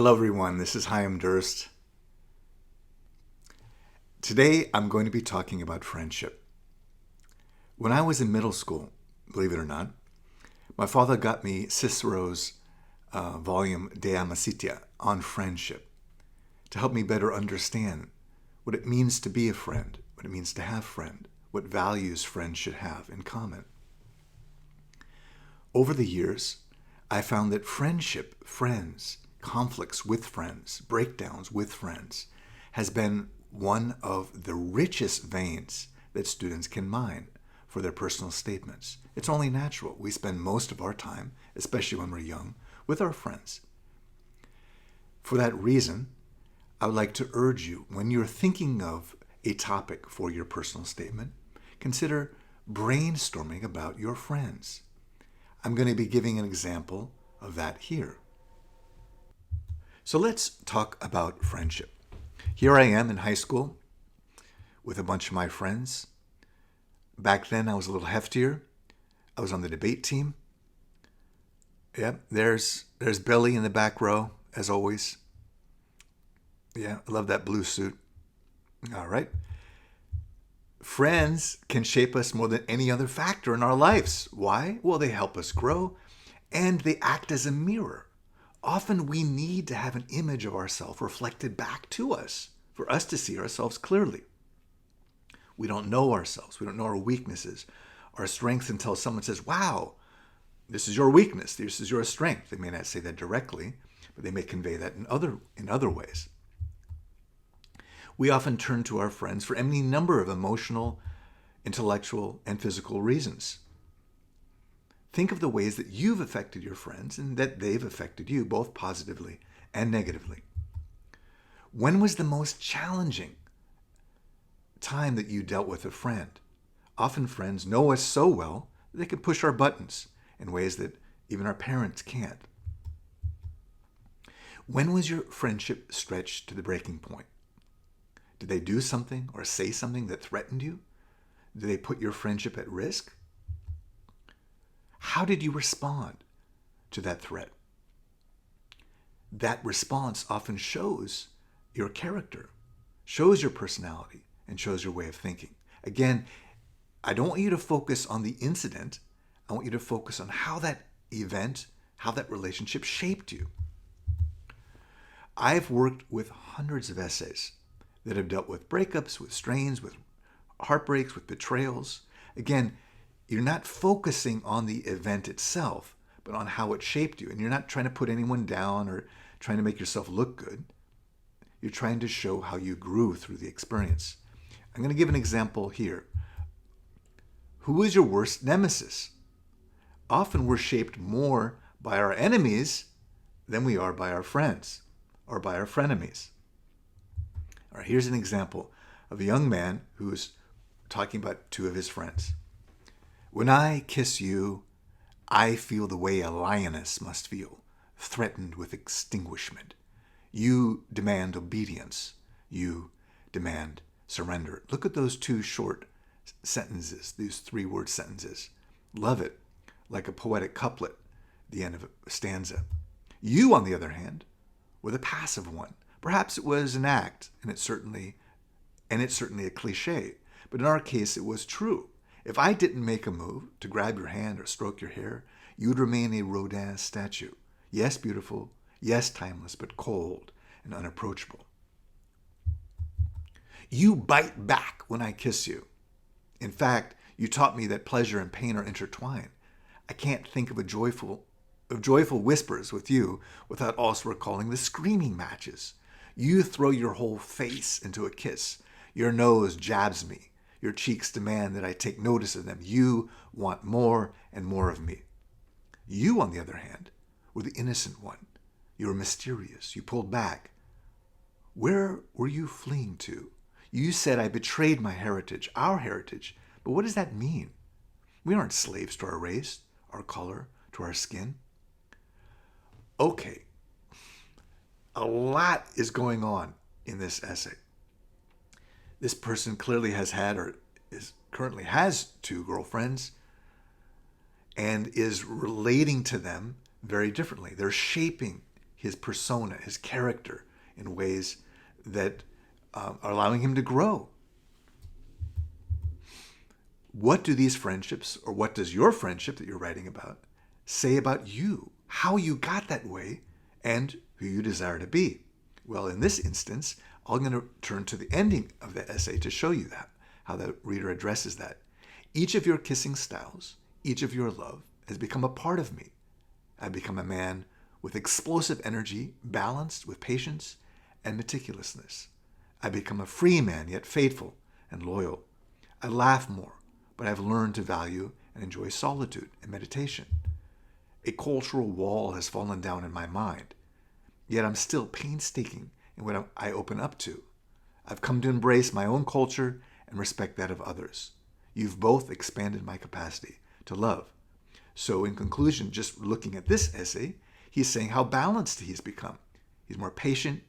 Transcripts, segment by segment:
Hello everyone, this is Chaim Durst. Today I'm going to be talking about friendship. When I was in middle school, believe it or not, my father got me Cicero's volume De Amicitia on friendship to help me better understand what it means to be a friend, what it means to have a friend, what values friends should have in common. Over the years, I found that friendship, friends, conflicts with friends, breakdowns with friends, has been one of the richest veins that students can mine for their personal statements. It's only natural. We spend most of our time, especially when we're young, with our friends. For that reason, I would like to urge you, when you're thinking of a topic for your personal statement, consider brainstorming about your friends. I'm going to be giving an example of that here. So let's talk about friendship. Here I am in high school with a bunch of my friends. Back then I was a little heftier. I was on the debate team. Yep, there's Billy in the back row, as always. Yeah, I love that blue suit. All right. Friends can shape us more than any other factor in our lives. Why? Well, they help us grow, and they act as a mirror. Often we need to have an image of ourselves reflected back to us for us to see ourselves clearly. We don't know ourselves. We don't know our weaknesses, our strengths until someone says, wow, this is your weakness. This is your strength. They may not say that directly, but they may convey that in other ways. We often turn to our friends for any number of emotional, intellectual, and physical reasons. Think of the ways that you've affected your friends and that they've affected you, both positively and negatively. When was the most challenging time that you dealt with a friend? Often friends know us so well that they can push our buttons in ways that even our parents can't. When was your friendship stretched to the breaking point? Did they do something or say something that threatened you? Did they put your friendship at risk? How did you respond to that threat? That response often shows your character, shows your personality, and shows your way of thinking. Again, I don't want you to focus on the incident. I want you to focus on how that event, how that relationship shaped you. I've worked with hundreds of essays that have dealt with breakups, with strains, with heartbreaks, with betrayals. Again, you're not focusing on the event itself, but on how it shaped you. And you're not trying to put anyone down or trying to make yourself look good. You're trying to show how you grew through the experience. I'm going to give an example here. Who is your worst nemesis? Often we're shaped more by our enemies than we are by our friends or by our frenemies. All right, here's an example of a young man who's talking about two of his friends. When I kiss you, I feel the way a lioness must feel, threatened with extinguishment. You demand obedience. You demand surrender. Look at those two short sentences, these three-word sentences. Love it, like a poetic couplet at the end of a stanza. You, on the other hand, were the passive one. Perhaps it was an act, and it's certainly a cliche, but in our case, it was true. If I didn't make a move to grab your hand or stroke your hair, you'd remain a Rodin statue. Yes, beautiful. Yes, timeless, but cold and unapproachable. You bite back when I kiss you. In fact, you taught me that pleasure and pain are intertwined. I can't think of joyful whispers with you without also recalling the screaming matches. You throw your whole face into a kiss. Your nose jabs me. Your cheeks demand that I take notice of them. You want more and more of me. You, on the other hand, were the innocent one. You were mysterious. You pulled back. Where were you fleeing to? You said I betrayed my heritage, our heritage. But what does that mean? We aren't slaves to our race, our color, to our skin. Okay, a lot is going on in this essay. This person clearly has had or currently has two girlfriends and is relating to them very differently. They're shaping his persona, his character in ways that are allowing him to grow. What do these friendships, or what does your friendship that you're writing about, say about you, how you got that way, and who you desire to be? Well, in this instance, I'm going to turn to the ending of the essay to show you that, how the reader addresses that. Each of your kissing styles, each of your love, has become a part of me. I've become a man with explosive energy, balanced with patience and meticulousness. I've become a free man, yet faithful and loyal. I laugh more, but I've learned to value and enjoy solitude and meditation. A cultural wall has fallen down in my mind, yet I'm still painstaking in what I open up to. I've come to embrace my own culture and respect that of others. You've both expanded my capacity to love. So in conclusion, just looking at this essay, he's saying how balanced he's become. He's more patient,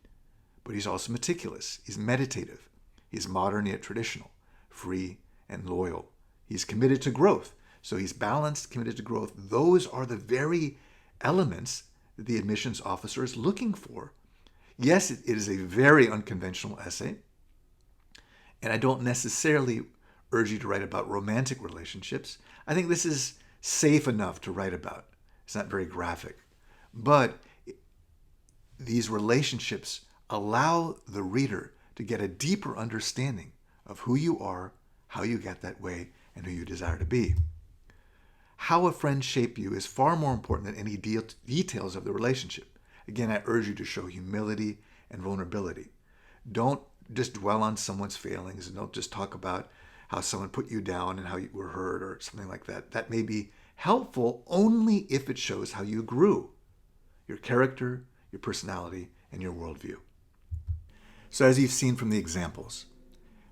but he's also meticulous. He's meditative. He's modern yet traditional, free and loyal. He's committed to growth. So he's balanced, committed to growth. Those are the very elements that the admissions officer is looking for. Yes, it is a very unconventional essay, and I don't necessarily urge you to write about romantic relationships. I think this is safe enough to write about. It's not very graphic. But these relationships allow the reader to get a deeper understanding of who you are, how you get that way, and who you desire to be. How a friend shaped you is far more important than any details of the relationship. Again, I urge you to show humility and vulnerability. Don't just dwell on someone's failings, and don't just talk about how someone put you down and how you were hurt or something like that. That may be helpful only if it shows how you grew, your character, your personality, and your worldview. So as you've seen from the examples,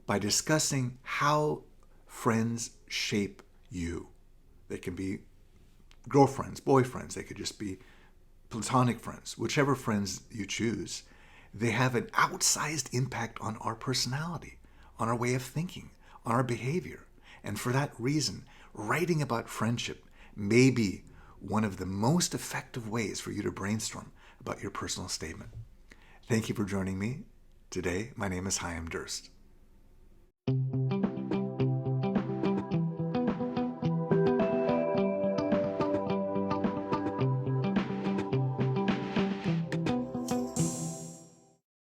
by discussing how friends shape you, they can be girlfriends, boyfriends, they could just be platonic friends, whichever friends you choose, they have an outsized impact on our personality, on our way of thinking, on our behavior. And for that reason, writing about friendship may be one of the most effective ways for you to brainstorm about your personal statement. Thank you for joining me today. My name is Chaim Durst.